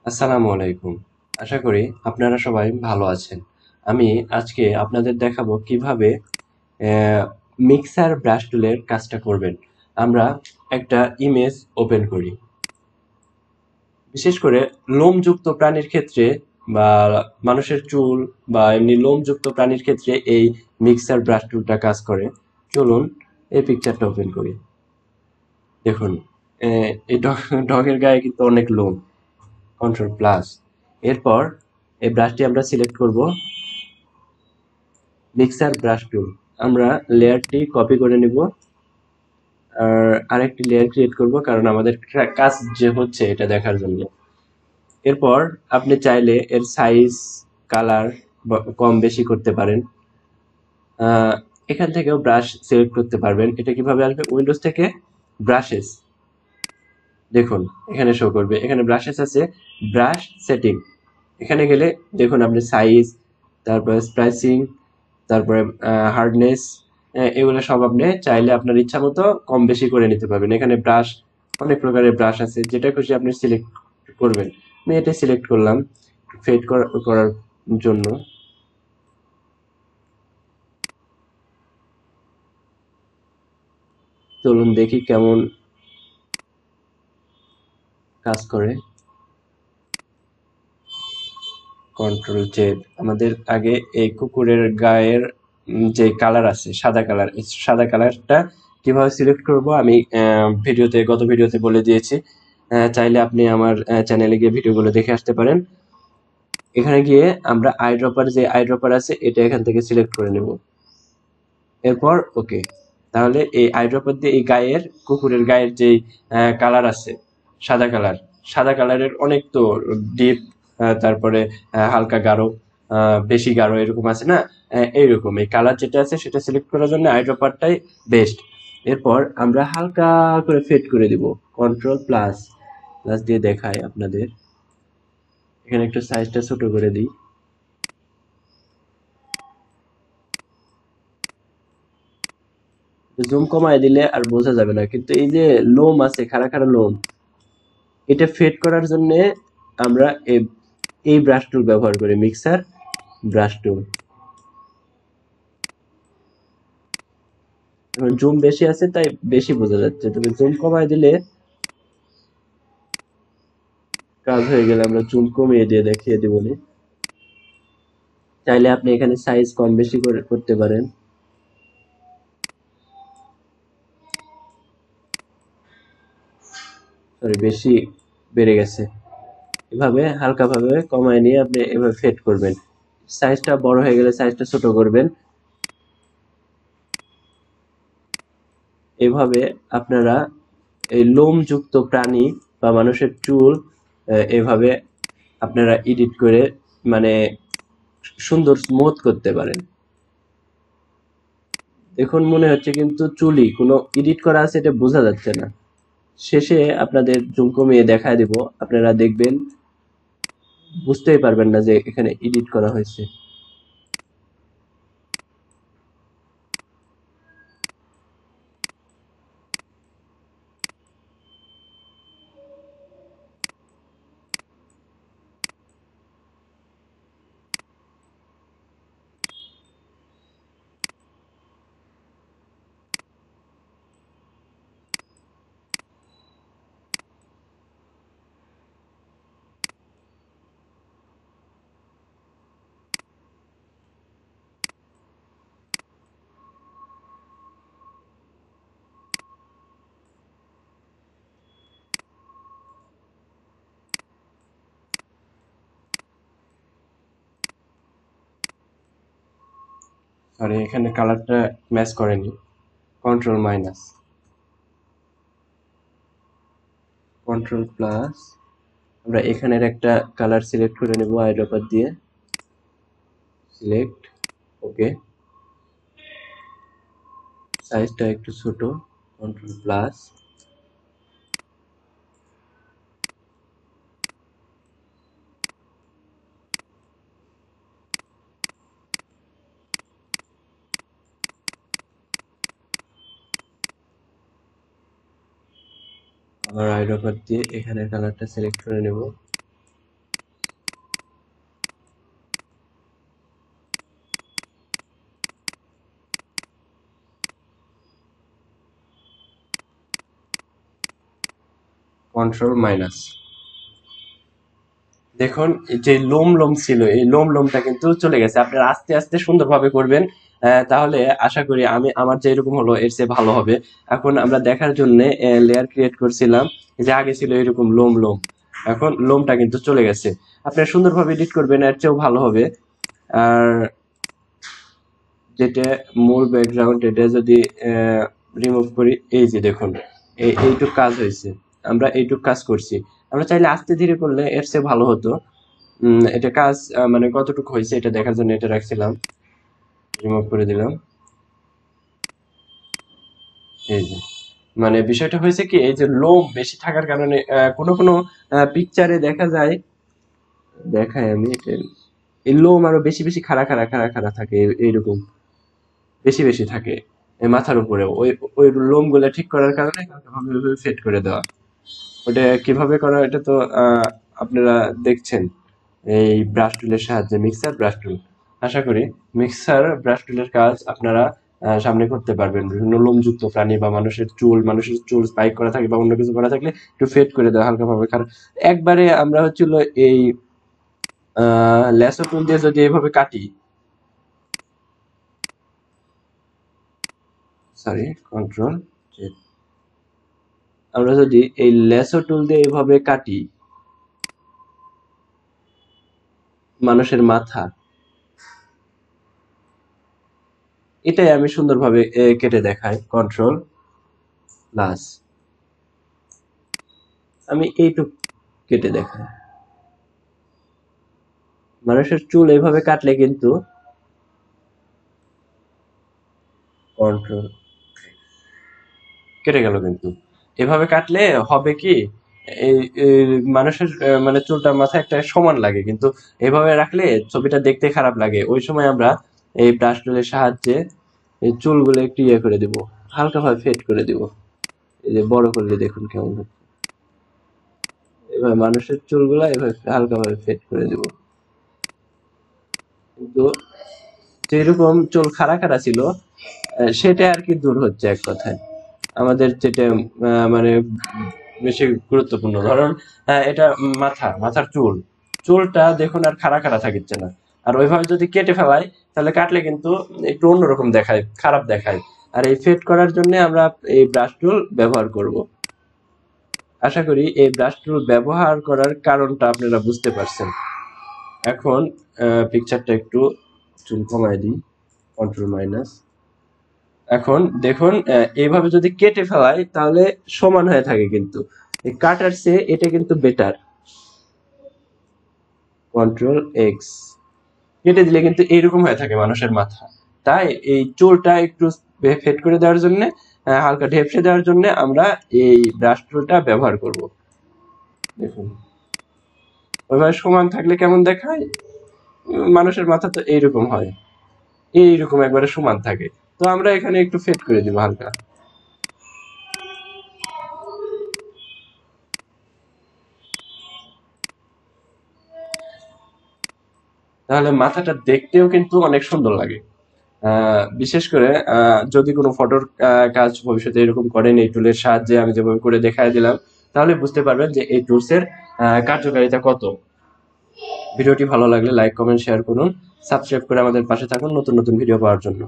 আসসালামু আলাইকুম। আশা করি আপনারা সবাই ভালো আছেন। আমি আজকে আপনাদের দেখাবো কিভাবে মিক্সার ব্রাশ টুলের কাজটা করবেন। আমরা একটা ইমেজ ওপেন করি। বিশেষ করে লোমযুক্ত প্রাণীর ক্ষেত্রে বা মানুষের চুল বা এমনি লোমযুক্ত প্রাণীর ক্ষেত্রে এই মিক্সার ব্রাশ টুলটা কাজ করে। চলুন এই পিকচারটা ওপেন করি। দেখুন, এই ডগের গায়ে কিন্তু অনেক লোম। Control plus. এরপর এই ব্রাশটি আমরা সিলেক্ট করব মিক্সার ব্রাশ টুল। আমরা লেয়ারটি কপি করে নিব আর আরেকটি লেয়ার ক্রিয়েট করব, কারণ আমাদের কাজ যে হচ্ছে এটা দেখার জন্য। এরপর আপনি চাইলে এর সাইজ, কালার কম বেশি করতে পারেন। আহ, এখান থেকেও ব্রাশ সিলেক্ট করতে পারবেন। এটা কিভাবে আসবে? উইন্ডোজ থেকে ব্রাশেস, দেখুন এখানে শো করবে। এখানে ব্রাশেস আছে, ব্রাশ সেটিং। এখানে গেলে দেখুন আপনি সাইজ, তারপরে স্প্রাইসিং, তারপরে হার্ডনেস, এগুলো সব আপনি চাইলে আপনার ইচ্ছা মতো কম বেশি করে নিতে পারবেন। এখানে ব্রাশ, অনেক প্রকারের ব্রাশ আছে, যেটা খুশি আপনি সিলেক্ট করবেন। আমি এটা সিলেক্ট করলাম ফেড করার জন্য। চলুন দেখি কেমন কাজ করে। Control Z. আমাদের আগে এই কুকুরের গায়ের যে কালার আছে সাদা কালার, এই সাদা কালারটা কিভাবে সিলেক্ট করব আমি গত ভিডিওতে বলে দিয়েছি। চাইলে আপনি আমার চ্যানেলে গিয়ে ভিডিওগুলো দেখে আসতে পারেন। এখানে গিয়ে আমরা আইড্রপার, যে আইড্রপার আছে এটা এখান থেকে সিলেক্ট করে নেব। এরপর ওকে। তাহলে এই আইড্রপার দিয়ে এই গায়ের, কুকুরের গায়ের যে কালার আছে সাদা কালার, সাদা কালারের অনেক তো ডিপ, তারপরে হালকা গাঢ়, বেশি গাঢ়, এরকম আছে না? এইরকম এই কালার যেটা আছে সেটা সিলেক্ট করার জন্য আইড্রপারটাই বেস্ট। এরপর আমরা হালকা করে ফেড করে দিব। কন্ট্রোল প্লাস প্লাস দিয়ে দেখাই আপনাদের। এখানে একটু সাইজটা ছোট করে দিই। জুম কমায় দিলে আর বোঝা যাবে না, কিন্তু এই যে লোম আছে, খাড়া খাড়া লোম, এটা ফেড করার জন্য আমরা এই ব্রাশ টুল ব্যবহার করি, মিক্সার ব্রাশ টুল। এখন জুম বেশি আছে তাই বেশি বোঝা যাচ্ছে, তবে জুম কমায় দিলে কাজ হয়ে গেলে আমরা জুম কমিয়ে দিয়ে দেখিয়ে দিব নি। চাইলে আপনি এখানে সাইজ কম বেশি করে করতে পারেন। সরি, বেশি বেড়ে গেছে। এভাবে হালকা ভাবে কমায় নিয়ে আপনি এভাবে ফেড করবেন। সাইজটা বড় হয়ে গেলে সাইজটা ছোট করবেন। এভাবে আপনারা এই লোমযুক্ত প্রাণী বা মানুষের চুল এভাবে আপনারা এডিট করে, মানে সুন্দর স্মুথ করতে পারেন। দেখুন মনে হচ্ছে কিন্তু চুলই, কোনো এডিট করা আছে এটা বোঝা যাচ্ছে না। শেষে আপনাদের জুম কমিয়ে দেখায় দিব, আপনারা দেখবেন, বুঝতেই পারবেন না যে এখানে এডিট করা হয়েছে। সরি, এখানে কালারটা ম্যাচ করেনি। Control minus, control plus. আমরা এখানের একটা কালার সিলেক্ট করে নেব আইড্রপার দিয়ে। সিলেক্ট, ওকে। সাইজটা একটু ছোট। Control plus. আবার আইড্রপার দিয়ে এখানের কালারটা সিলেক্ট করে নেব। Control minus. দেখুন যে লোম লোম ছিল, এই লোম লোমটা কিন্তু চলে গেছে। আপনারা আস্তে আস্তে সুন্দরভাবে করবেন, তাহলে আশা করি আমার যে এরকম হলো এর চেয়ে ভালো হবে। এখন আমরা দেখার জন্য লেয়ার ক্রিয়েট করছিলাম, যে আগে ছিল এরকম লোম লোম, এখন লোমটা কিন্তু চলে গেছে। আপনারা সুন্দরভাবে এডিট করবেন, এর চেয়েও ভালো হবে। আর যেটা মূল ব্যাকগ্রাউন্ড, এটা যদি রিমুভ করি, এই যে দেখুন এইটুক কাজ হয়েছে, আমরা এইটুক কাজ করছি। আমরা চাইলে আস্তে ধীরে করলে এর চেয়ে ভালো হতো। এটা কাজ মানে কতটুকু হয়েছে এটা দেখার জন্য এটা রাখছিলাম, রিমুভ করে দিলাম। এই যে মানে বিষয়টা হয়েছে কি, এই যে লোম বেশি থাকার কারণে কোনো কোনো পিকচারে দেখা যায়, দেখায় আমি এটা, এই লোম আরো বেশি বেশি খাড়া খাড়া খাড়া খাড়া থাকে, এইরকম বেশি বেশি থাকে এই মাথার উপরে। ওই ওই লোম গুলা ঠিক করার কারণে সেট করে দেওয়া। ওটা কিভাবে করা, এটা তো আপনারা দেখছেন এই ব্রাশ টুলের সাহায্যে, মিক্সার ব্রাশ টুল। আশা করি মিক্সার ব্রাশ টুলের কাজ আপনারা সামনে করতে পারবেন। বিভিন্ন লোমযুক্ত প্রাণী বা মানুষের চুল স্পাইক করা থাকে বা অন্য কিছু করা থাকলে একটু ফেড করে দেওয়া হালকা ভাবে। কারণ একবারে আমরা হচ্ছিল এই ল্যাসো টুল দিয়ে যদি এইভাবে কাটি, সরি কন্ট্রোল, আমরা যদি এই ল্যাসো টুল দিয়ে এইভাবে কাটি মানুষের মাথা, এটাই আমি সুন্দরভাবে কেটে দেখাই। কন্ট্রোল প্লাস, আমি এইটুক কেটে দেখাই। মানুষের চুল এইভাবে কাটলে কিন্তু কন্ট্রোল কেটে গেল, কিন্তু এভাবে কাটলে হবে কি, এই এই মানুষের মানে চুলটা মাথায় একটা সমান লাগে, কিন্তু এভাবে রাখলে ছবিটা দেখতে খারাপ লাগে। ওই সময় আমরা এই ব্রাশ টুলের সাহায্যে এই চুলগুলো একটু ইয়ে করে দিব, হালকাভাবে ফেড করে দিব। এই যে বড় করলে দেখুন কেমন হচ্ছে। এভাবে মানুষের চুলগুলা এভাবে হালকাভাবে ফেড করে দিব, কিন্তু যেরকম চুল খাড়া খাড়া ছিল সেটা আর কি দূর হচ্ছে এক কথায়। আমাদের যেটা মানে বেশি গুরুত্বপূর্ণ, ধরুন এটা মাথার চুলটা দেখুন আর খাড়া খাড়া থাকিচ্ছে না। আর ওইভাবে যদি কেটে ফেলাই, তাহলে কাটলে কিন্তু একটু অন্যরকম দেখায়, খারাপ দেখায়। আর এই ফেড করার জন্য আমরা এই ব্রাশ টুল ব্যবহার করব। আশা করি এই ব্রাশ টুল ব্যবহার করার কারণটা আপনারা বুঝতে পারছেন। এখন পিকচারটা একটু চুল কমাই দিই, কন্ট্রোল মাইনাস। এখন দেখুন এইভাবে যদি কেটে ফেলাই তাহলে সমান হয়ে থাকে, কিন্তু এই কাটার চেয়ে এটা কিন্তু বেটার। কন্ট্রোল এক্স, কেটে দিলে কিন্তু এইরকম হয়ে থাকে মানুষের মাথা। তাই এই চুলটা একটু ফেড করে দেওয়ার জন্য, হালকা ঢেপসে দেওয়ার জন্য আমরা এই ব্রাশ টুলটা ব্যবহার করব। দেখুন ওইভাবে সমান থাকলে কেমন দেখায়, মানুষের মাথা তো এইরকম হয়, এইরকম একবারে সমান থাকে। তো আমরা এখানে একটু ফেড করে দিব হালকা, তাহলে মাথাটা দেখতেও কিন্তু অনেক সুন্দর লাগে। বিশেষ করে যদি কোনো ফটোর কাজ ভবিষ্যতে এরকম করেন, এই টুলের সাহায্যে আমি যেভাবে করে দেখাই দিলাম, তাহলে বুঝতে পারবেন যে এই টুলসের কার্যকারিতা কত। ভিডিওটি ভালো লাগলে লাইক কমেন্ট শেয়ার করুন, সাবস্ক্রাইব করে আমাদের পাশে থাকুন নতুন নতুন ভিডিও পাওয়ার জন্য।